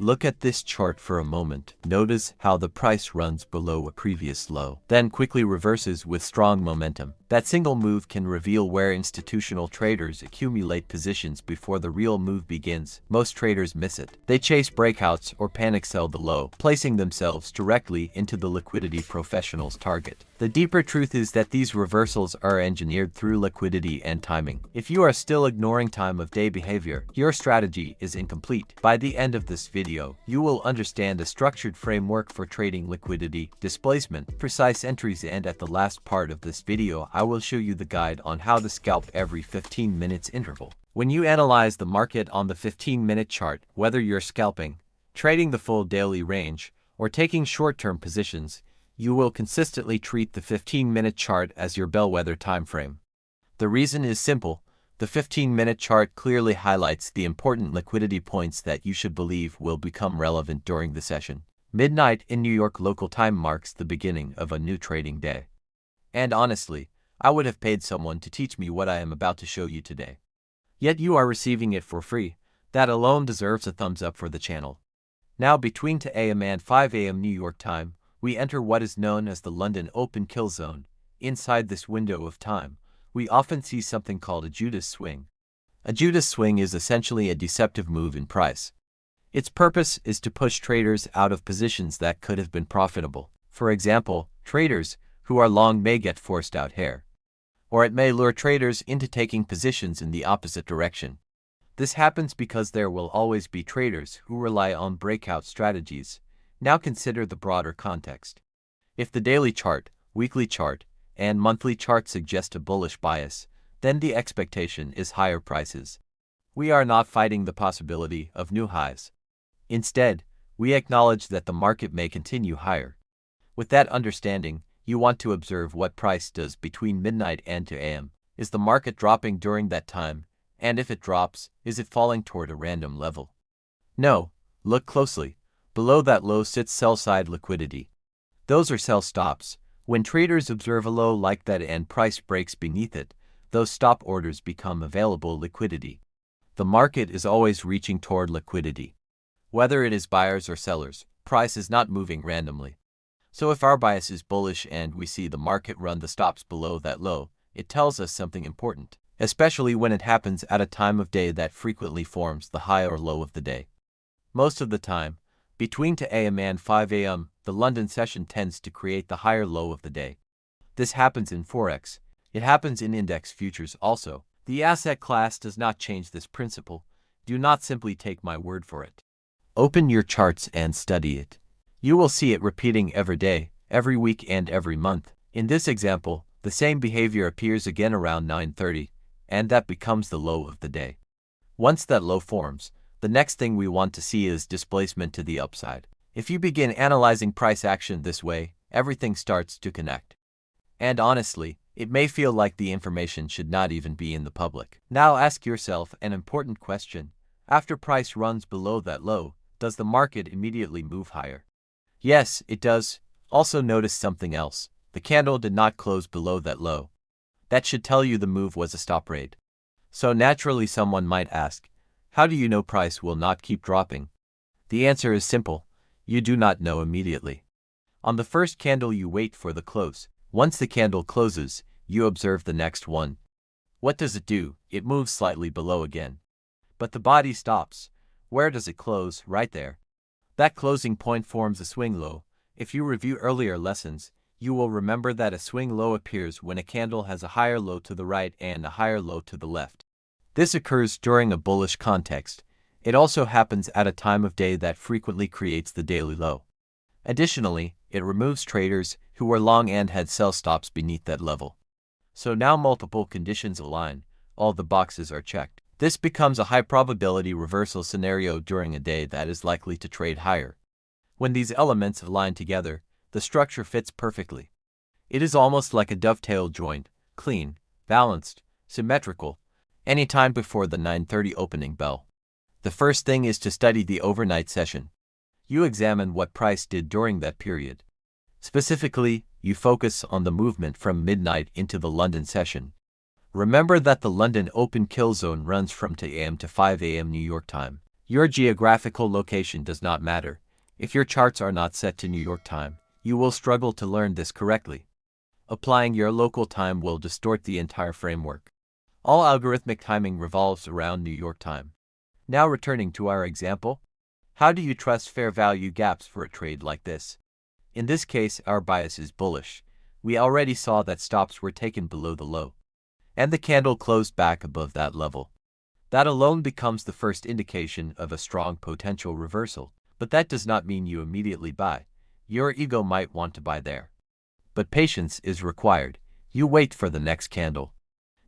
Look at this chart for a moment. Notice how the price runs below a previous low, then quickly reverses with strong momentum. That single move can reveal where institutional traders accumulate positions before the real move begins. Most traders miss it. They chase breakouts or panic sell the low, placing themselves directly into the liquidity professional's target. The deeper truth is that these reversals are engineered through liquidity and timing. If you are still ignoring time of day behavior, your strategy is incomplete. By the end of this video, you will understand a structured framework for trading liquidity, displacement, precise entries, and at the last part of this video, I will show you the guide on how to scalp every 15 minutes interval. When you analyze the market on the 15-minute chart, whether you're scalping, trading the full daily range, or taking short-term positions, you will consistently treat the 15-minute chart as your bellwether time frame. The reason is simple. The 15-minute chart clearly highlights the important liquidity points that you should believe will become relevant during the session. Midnight in New York local time marks the beginning of a new trading day. And honestly, I would have paid someone to teach me what I am about to show you today. Yet you are receiving it for free. That alone deserves a thumbs up for the channel. Now between 2 a.m. and 5 a.m. New York time, we enter what is known as the London Open Kill Zone. Inside this window of time, we often see something called a Judas swing. A Judas swing is essentially a deceptive move in price. Its purpose is to push traders out of positions that could have been profitable. For example, traders who are long may get forced out here. Or it may lure traders into taking positions in the opposite direction. This happens because there will always be traders who rely on breakout strategies. Now consider the broader context. If the daily chart, weekly chart, and monthly chart suggest a bullish bias, then the expectation is higher prices. We are not fighting the possibility of new highs. Instead, we acknowledge that the market may continue higher. With that understanding, you want to observe what price does between midnight and 2 a.m. Is the market dropping during that time? And if it drops, is it falling toward a random level? No, look closely. Below that low sits sell-side liquidity. Those are sell stops. When traders observe a low like that and price breaks beneath it, those stop orders become available liquidity. The market is always reaching toward liquidity. Whether it is buyers or sellers, price is not moving randomly. So if our bias is bullish and we see the market run the stops below that low, it tells us something important, especially when it happens at a time of day that frequently forms the high or low of the day. Most of the time, between 2 a.m. and 5 a.m., the London session tends to create the higher low of the day. This happens in Forex. It happens in index futures also. The asset class does not change this principle. Do not simply take my word for it. Open your charts and study it. You will see it repeating every day, every week, and every month. In this example, the same behavior appears again around 9:30, and that becomes the low of the day. Once that low forms, the next thing we want to see is displacement to the upside. If you begin analyzing price action this way, everything starts to connect. And honestly, it may feel like the information should not even be in the public. Now ask yourself an important question. After price runs below that low, does the market immediately move higher? Yes, it does. Also notice something else. The candle did not close below that low. That should tell you the move was a stop trade. So naturally someone might ask, how do you know price will not keep dropping? The answer is simple. You do not know immediately. On the first candle you wait for the close. Once the candle closes, you observe the next one. What does it do? It moves slightly below again. But the body stops. Where does it close? Right there. That closing point forms a swing low. If you review earlier lessons, you will remember that a swing low appears when a candle has a higher low to the right and a higher low to the left. This occurs during a bullish context. It also happens at a time of day that frequently creates the daily low. Additionally, it removes traders who were long and had sell stops beneath that level. So now multiple conditions align, all the boxes are checked. This becomes a high probability reversal scenario during a day that is likely to trade higher. When these elements align together, the structure fits perfectly. It is almost like a dovetail joint, clean, balanced, symmetrical, any time before the 9:30 opening bell. The first thing is to study the overnight session. You examine what price did during that period. Specifically, you focus on the movement from midnight into the London session. Remember that the London Open Kill Zone runs from 2 a.m. to 5 a.m. New York time. Your geographical location does not matter. If your charts are not set to New York time, you will struggle to learn this correctly. Applying your local time will distort the entire framework. All algorithmic timing revolves around New York time. Now returning to our example, how do you trust fair value gaps for a trade like this? In this case, our bias is bullish. We already saw that stops were taken below the low, and the candle closed back above that level. That alone becomes the first indication of a strong potential reversal, but that does not mean you immediately buy. Your ego might want to buy there. But patience is required. You wait for the next candle.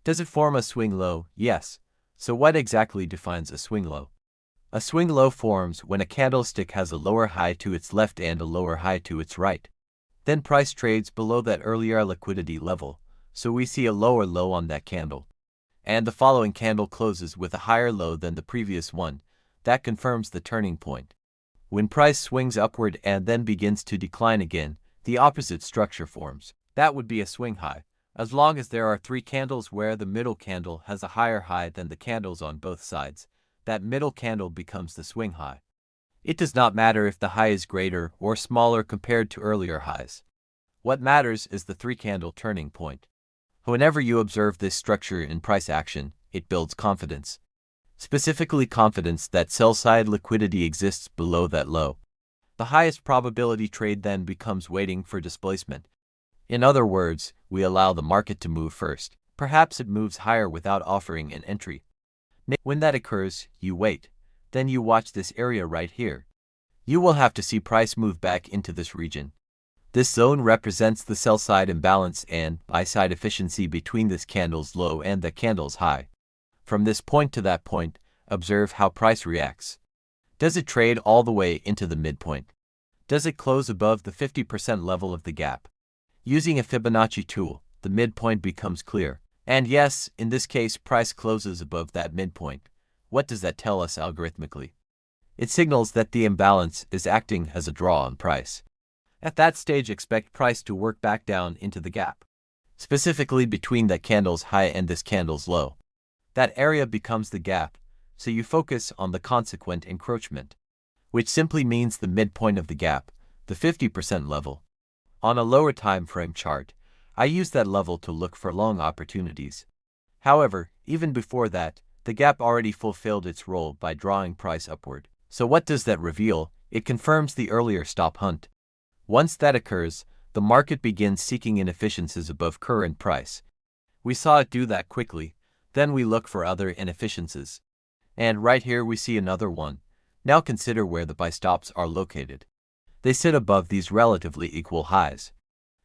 Does it form a swing low? Yes. So what exactly defines a swing low? A swing low forms when a candlestick has a lower high to its left and a lower high to its right. Then price trades below that earlier liquidity level, so we see a lower low on that candle. And the following candle closes with a higher low than the previous one. That confirms the turning point. When price swings upward and then begins to decline again, the opposite structure forms. That would be a swing high, as long as there are 3 candles where the middle candle has a higher high than the candles on both sides. That middle candle becomes the swing high. It does not matter if the high is greater or smaller compared to earlier highs. What matters is the 3-candle turning point. Whenever you observe this structure in price action, it builds confidence. Specifically confidence that sell-side liquidity exists below that low. The highest probability trade then becomes waiting for displacement. In other words, we allow the market to move first. Perhaps it moves higher without offering an entry. When that occurs, you wait. Then you watch this area right here. You will have to see price move back into this region. This zone represents the sell-side imbalance and buy-side efficiency between this candle's low and the candle's high. From this point to that point, observe how price reacts. Does it trade all the way into the midpoint? Does it close above the 50% level of the gap? Using a Fibonacci tool, the midpoint becomes clear. And yes, in this case, price closes above that midpoint. What does that tell us algorithmically? It signals that the imbalance is acting as a draw on price. At that stage, expect price to work back down into the gap, specifically between that candle's high and this candle's low. That area becomes the gap, so you focus on the consequent encroachment, which simply means the midpoint of the gap, the 50% level. On a lower time frame chart, I use that level to look for long opportunities. However, even before that, the gap already fulfilled its role by drawing price upward. So what does that reveal? It confirms the earlier stop hunt. Once that occurs, the market begins seeking inefficiencies above current price. We saw it do that quickly, then we look for other inefficiencies. And right here we see another one. Now consider where the buy stops are located. They sit above these relatively equal highs.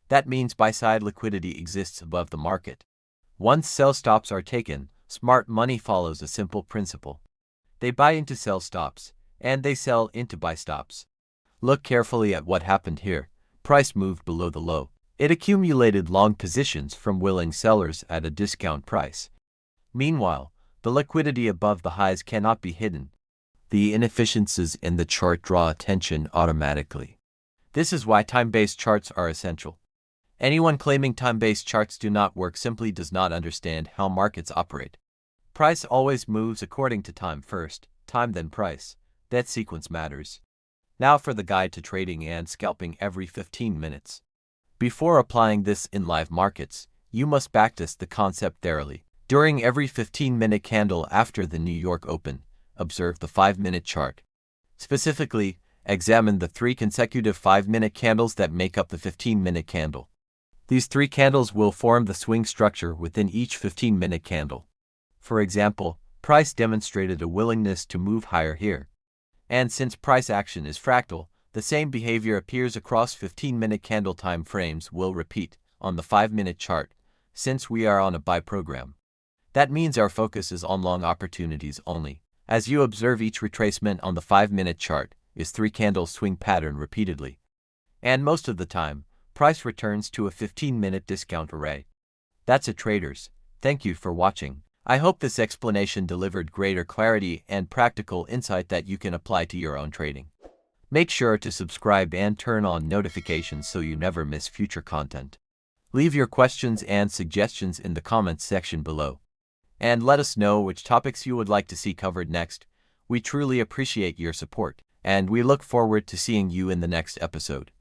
That means buy-side liquidity exists above the market. Once sell stops are taken, smart money follows a simple principle. They buy into sell stops, and they sell into buy stops. Look carefully at what happened here. Price moved below the low. It accumulated long positions from willing sellers at a discount price. Meanwhile, the liquidity above the highs cannot be hidden. The inefficiencies in the chart draw attention automatically. This is why time-based charts are essential. Anyone claiming time-based charts do not work simply does not understand how markets operate. Price always moves according to time first, time then price. That sequence matters. Now for the guide to trading and scalping every 15 minutes. Before applying this in live markets, you must backtest the concept thoroughly. During every 15-minute candle after the New York Open, observe the 5-minute chart. Specifically, examine the 3 consecutive 5-minute candles that make up the 15-minute candle. These 3 candles will form the swing structure within each 15-minute candle. For example, price demonstrated a willingness to move higher here. And since price action is fractal, the same behavior appears across 15-minute candle time frames will repeat on the 5-minute chart, since we are on a buy program. That means our focus is on long opportunities only. As you observe, each retracement on the 5-minute chart is 3-candle swing pattern repeatedly. And most of the time, price returns to a 15-minute discount array. That's it, traders. Thank you for watching. I hope this explanation delivered greater clarity and practical insight that you can apply to your own trading. Make sure to subscribe and turn on notifications so you never miss future content. Leave your questions and suggestions in the comments section below. And let us know which topics you would like to see covered next. We truly appreciate your support, and we look forward to seeing you in the next episode.